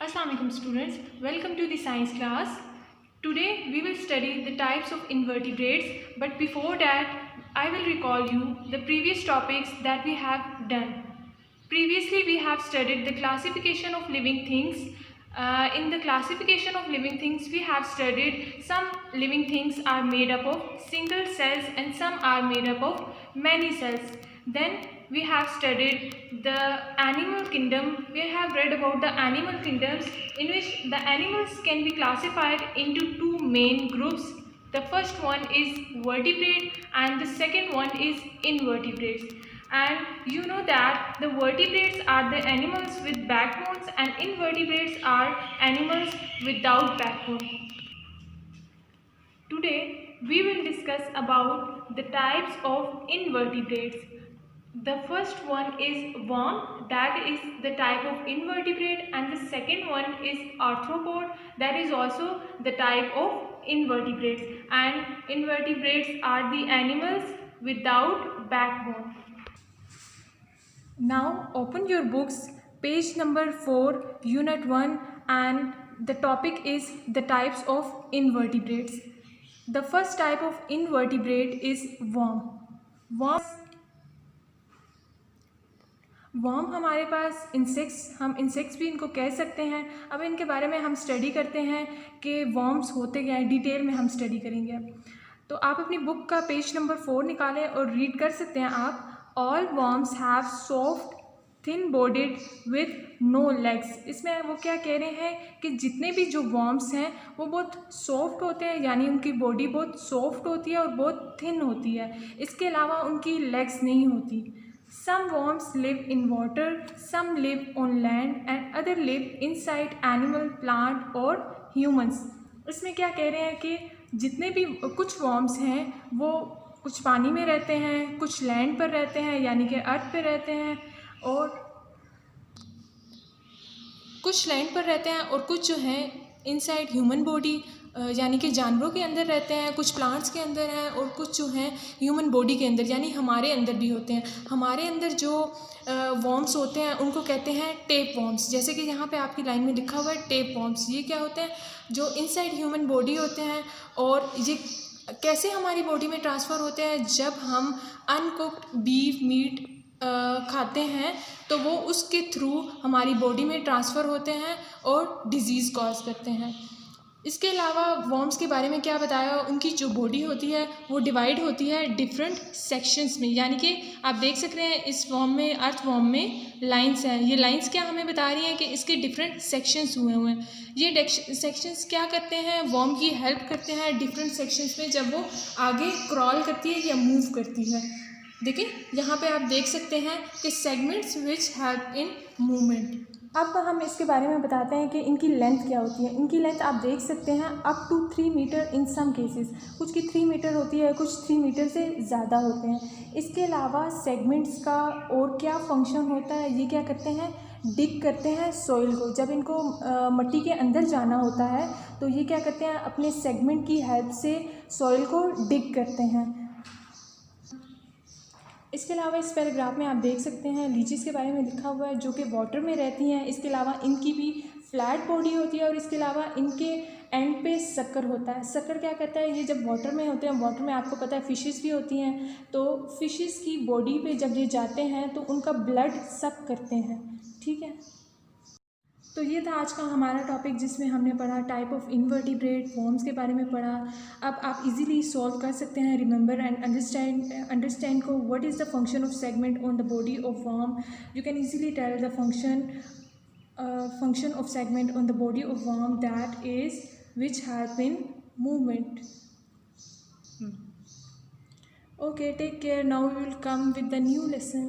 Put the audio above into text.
Assalamualaikum students, welcome to the science class. Today we will study the types of invertebrates, but before that I will recall you the previous topics that we have done. Previously we have studied the classification of living things. In the classification of living things we have studied some living things are made up of single cells and some are made up of many cells. Then we have studied the animal kingdom. We have read about the animal kingdoms in which the animals can be classified into two main groups. The first one is vertebrate and the second one is invertebrates. And you know that the vertebrates are the animals with backbones and invertebrates are animals without backbone. Today we will discuss about the types of invertebrates. The first one is worm, that is the type of invertebrate, and the second one is arthropod, that is also the type of invertebrates. And invertebrates are the animals without backbone. Now open your books, page number 4, unit 1, and the topic is the types of invertebrates. The first type of invertebrate is worm. Worm हमारे पास insects, हम insects भी इनको कह सकते हैं। अब इनके बारे में हम स्टडी करते हैं कि वर्म्स होते क्या हैं, डिटेल में हम स्टडी करेंगे। तो आप अपनी बुक का पेज नंबर 4 निकालें और रीड कर सकते हैं आप। All worms have soft thin bodied with no legs. इसमें वो क्या कह रहे हैं कि जितने भी जो वर्म्स हैं वो बहुत सॉफ्ट होते हैं, यानी उनकी बॉडी बहुत सॉफ्ट होती है और बहुत थिन होती है। इसके अलावा उनकी लेग्स नहीं होती। Some worms live in water, some live on land and other live inside animal, plant और humans। इसमें क्या कह रहे हैं कि जितने भी कुछ worms हैं वो कुछ पानी में रहते हैं, कुछ लैंड पर रहते हैं यानी कि अर्थ पर रहते हैं, और कुछ लैंड पर रहते हैं और कुछ जो हैं इनसाइड ह्यूमन बॉडी यानी कि जानवरों के अंदर रहते हैं, कुछ प्लांट्स के अंदर हैं और कुछ जो हैं ह्यूमन बॉडी के अंदर यानी हमारे अंदर भी होते हैं। हमारे अंदर जो वॉर्म्स होते हैं उनको कहते हैं टेप वॉर्म्स। जैसे कि यहाँ पे आपकी लाइन में लिखा हुआ है टेप वॉर्म्स। ये क्या होते हैं? जो इनसाइड ह्यूमन बॉडी होते हैं। और ये कैसे हमारी बॉडी में ट्रांसफ़र होते हैं? जब हम अनकुक्ड बीफ मीट खाते हैं तो वो उसके थ्रू हमारी बॉडी में ट्रांसफ़र होते हैं और डिज़ीज़ कॉज करते हैं। इसके अलावा वर्म्स के बारे में क्या बताया, उनकी जो बॉडी होती है वो डिवाइड होती है डिफरेंट सेक्शंस में। यानी कि आप देख सकते हैं इस वर्म में, अर्थ वर्म में लाइंस हैं। ये लाइंस क्या हमें बता रही हैं कि इसके डिफरेंट सेक्शंस हुए हैं। ये सेक्शंस क्या करते हैं? वर्म की हेल्प करते हैं डिफरेंट सेक्शंस में जब वो आगे क्रॉल करती है या मूव करती है। देखिए यहाँ पे आप देख सकते हैं कि segments which help in movement. अब हम इसके बारे में बताते हैं कि इनकी लेंथ क्या होती है। इनकी लेंथ आप देख सकते हैं up to 3 metre in some cases. कुछ की 3 मीटर होती है, कुछ 3 मीटर से ज़्यादा होते हैं। इसके अलावा सेगमेंट्स का और क्या फंक्शन होता है? ये क्या करते हैं? डिग करते हैं सॉइल को। जब इनको मिट्टी के अंदर जाना होता है तो ये क्या करते हैं? अपने सेगमेंट की हेल्प से सॉइल को डिग करते हैं। इसके अलावा इस पैराग्राफ में आप देख सकते हैं लीचेस के बारे में लिखा हुआ है जो कि वाटर में रहती हैं। इसके अलावा इनकी भी फ्लैट बॉडी होती है और इसके अलावा इनके एंड पे शक्कर होता है। शक्कर क्या करता है? ये जब वाटर में होते हैं, वाटर में आपको पता है फिशेस भी होती हैं, तो फिशेस की बॉडी पे जब ये जाते हैं तो उनका ब्लड सक करते हैं। ठीक है, तो ये था आज का हमारा टॉपिक जिसमें हमने पढ़ा टाइप ऑफ इनवर्टिब्रेट वर्म्स के बारे में पढ़ा। अब आप इजीली सॉल्व कर सकते हैं। रिमेंबर एंड अंडरस्टैंड को what is the function of segment on the body of worm. You can easily tell the function of segment on the body of worm, that is which help in movement. Okay, take care. Now we will come with the new lesson.